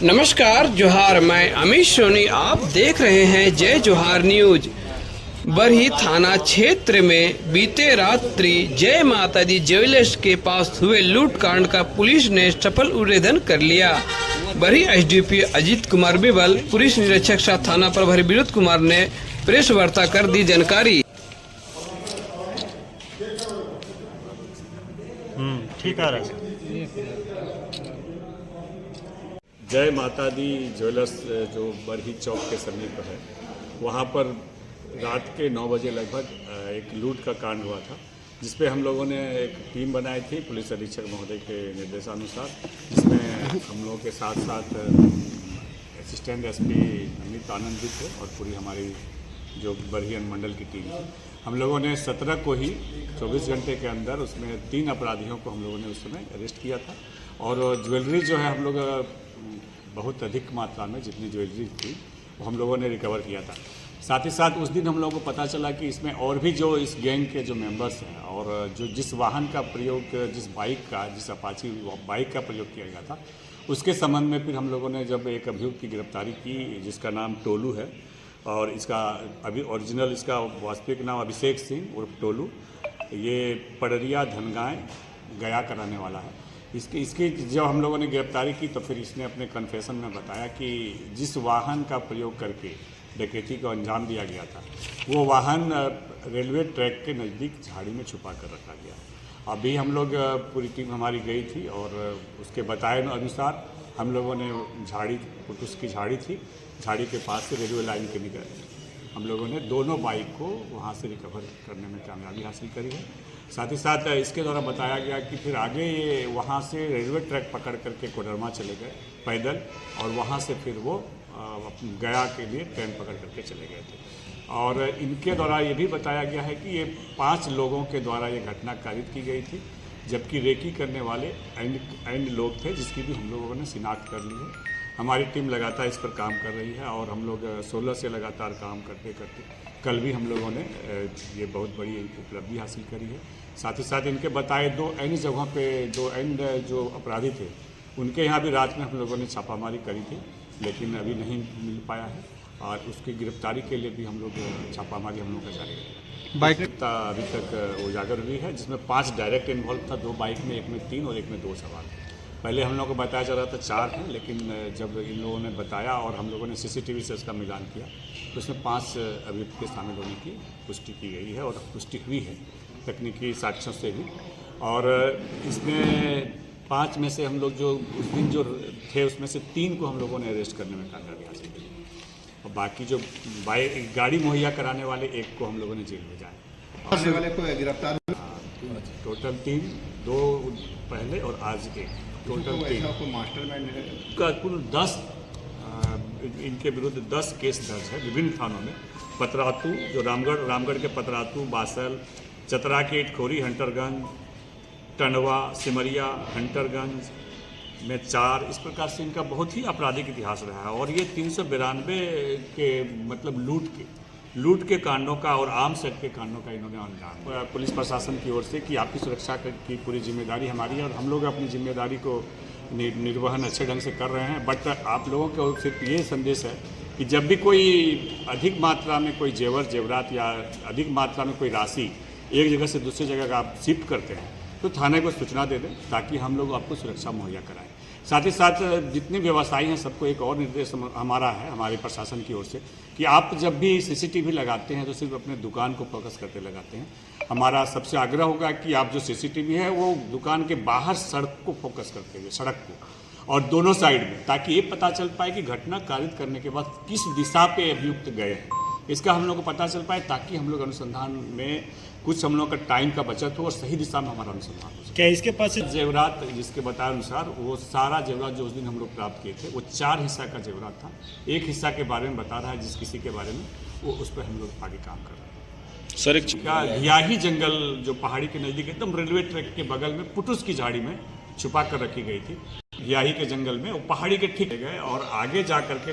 नमस्कार जोहार, मैं अमित सोनी। आप देख रहे हैं जय जोहार न्यूज। बरही थाना क्षेत्र में बीते रात्रि जय माता दी ज्वेलर्स के पास हुए लूट कांड का पुलिस ने सफल उद्भेदन कर लिया। बरही एसडीपी अजीत कुमार बिबल, पुलिस निरीक्षक सह थाना प्रभारी विनोद कुमार ने प्रेस वार्ता कर दी जानकारी। ठीक आ रहा है। जय माता दी ज्वेलर्स जो बरही चौक के समीप है, वहाँ पर रात के 9 बजे लगभग एक लूट का कांड हुआ था, जिसपे हम लोगों ने एक टीम बनाई थी पुलिस अधीक्षक महोदय के निर्देशानुसार, जिसमें हम लोगों के साथ साथ असिस्टेंट एसपी अमित आनंद भी थे और पूरी हमारी जो बरही अनुमंडल की टीम थी। हम लोगों ने 17 को ही 24 घंटे के अंदर उसमें 3 अपराधियों को हम लोगों ने उस समय अरेस्ट किया था। और ज्वेलरी जो है हम लोग बहुत अधिक मात्रा में जितनी ज्वेलरी थी वो हम लोगों ने रिकवर किया था। साथ ही साथ उस दिन हम लोगों को पता चला कि इसमें और भी जो इस गैंग के जो मेंबर्स हैं और जो जिस वाहन का प्रयोग, जिस अपाची बाइक का प्रयोग किया गया था, उसके संबंध में फिर हम लोगों ने जब एक अभियुक्त की गिरफ्तारी की, जिसका नाम टोलू है और इसका अभी ओरिजिनल इसका वास्तविक नाम अभिषेक सिंह उर्फ टोलू, ये पडरिया धनगाय गया कराने वाला है। इसकी जब हम लोगों ने गिरफ्तारी की तो फिर इसने अपने कन्फेशन में बताया कि जिस वाहन का प्रयोग करके डकैती को अंजाम दिया गया था, वो वाहन रेलवे ट्रैक के नज़दीक झाड़ी में छुपा कर रखा गया। अभी हम लोग पूरी टीम हमारी गई थी और उसके बताए अनुसार हम लोगों ने उसकी झाड़ी थी, झाड़ी के पास से रेलवे लाइन के निकल हम लोगों ने दोनों बाइक को वहाँ से रिकवर करने में कामयाबी हासिल करी है। साथ ही साथ इसके द्वारा बताया गया कि फिर आगे ये वहाँ से रेलवे ट्रैक पकड़ करके कोडरमा चले गए पैदल, और वहाँ से फिर वो गया के लिए ट्रेन पकड़ करके चले गए थे। और इनके द्वारा ये भी बताया गया है कि ये 5 लोगों के द्वारा ये घटना कारित की गई थी, जबकि रेकी करने वाले एंड लोग थे, जिसकी भी हम लोगों ने शिनाख्त कर ली है। हमारी टीम लगातार इस पर काम कर रही है और हम लोग 16 से लगातार काम करते कल भी हम लोगों ने ये बहुत बड़ी उपलब्धि हासिल करी है। साथ ही साथ इनके बताए 2 एंड जगहों पे 2 एंड जो अपराधी थे, उनके यहाँ भी रात में हम लोगों ने छापामारी करी थी, लेकिन अभी नहीं मिल पाया है और उसकी गिरफ्तारी के लिए भी हम लोग छापामारी हम लोग का जारी है। बाइक अभी तक उजागर हुई है, जिसमें 5 डायरेक्ट इन्वॉल्व था, 2 बाइक में, एक में 3 और एक में 2 सवार। पहले हम लोगों को बताया जा रहा था 4 हैं, लेकिन जब इन लोगों ने बताया और हम लोगों ने CCTV से इसका मिलान किया तो इसमें 5 अभियुक्त के शामिल होने की पुष्टि की गई है और पुष्टि हुई है तकनीकी साक्ष्यों से भी। और इसमें 5 में से हम लोग जो उस दिन जो थे उसमें से 3 को हम लोगों ने अरेस्ट करने में कामयाबी हासिल की और बाकी जो गाड़ी मुहैया कराने वाले 1 को हम लोगों ने जेल भेजा है। गिरफ्तार टोटल 3, 2 पहले और आज 1, टोटल 3 मास्टरमाइंड का कुल 10 इनके विरुद्ध 10 केस दर्ज है विभिन्न थानों में। पतरातू जो रामगढ़ के पतरातू, बासल, चतरा के इटखोरी, हंटरगंज, टंडवा, सिमरिया, हंटरगंज में 4, इस प्रकार से इनका बहुत ही आपराधिक इतिहास रहा है। और ये 392 के मतलब लूट के कांडों का और आर्म्स एक्ट के कांडों का इन्होंने अंजाम। पुलिस प्रशासन की ओर से कि आपकी सुरक्षा की पूरी जिम्मेदारी हमारी है और हम लोग अपनी जिम्मेदारी को निर्वहन अच्छे ढंग से कर रहे हैं। बट आप लोगों को सिर्फ ये संदेश है कि जब भी कोई अधिक मात्रा में कोई जेवरात या अधिक मात्रा में कोई राशि एक जगह से दूसरी जगह आप शिफ्ट करते हैं तो थाने को सूचना दे दें, ताकि हम लोग आपको सुरक्षा मुहैया कराएं। साथ ही साथ जितने व्यवसायी हैं सबको एक और निर्देश हमारा है, हमारे प्रशासन की ओर से, कि आप जब भी CCTV लगाते हैं तो सिर्फ अपने दुकान को फोकस करके लगाते हैं। हमारा सबसे आग्रह होगा कि आप जो CCTV है वो दुकान के बाहर सड़क को फोकस करते हुए, सड़क को और दोनों साइड में, ताकि ये पता चल पाए कि घटना कारित करने के बाद किस दिशा पे अभियुक्त गए हैं, इसका हम लोग को पता चल पाए, ताकि हम लोग अनुसंधान में कुछ हम लोग का टाइम का बचत हो और सही दिशा में हमारा अनुसंधान हो। क्या इसके पास जेवरात जिसके बताए अनुसार वो सारा जेवरात जो उस दिन हम लोग प्राप्त किए थे वो 4 हिस्सा का जेवरात था। 1 हिस्सा के बारे में बता रहा है जिस किसी के बारे में, वो उस पर हम लोग आगे काम कर रहे हैं। सर घियाही जंगल जो पहाड़ी के नज़दीक एकदम रेलवे ट्रैक के बगल में पुटुस की झाड़ी में छुपा कर रखी गई थी, घियाही के जंगल में, वो पहाड़ी के ठीक गए और आगे जा करके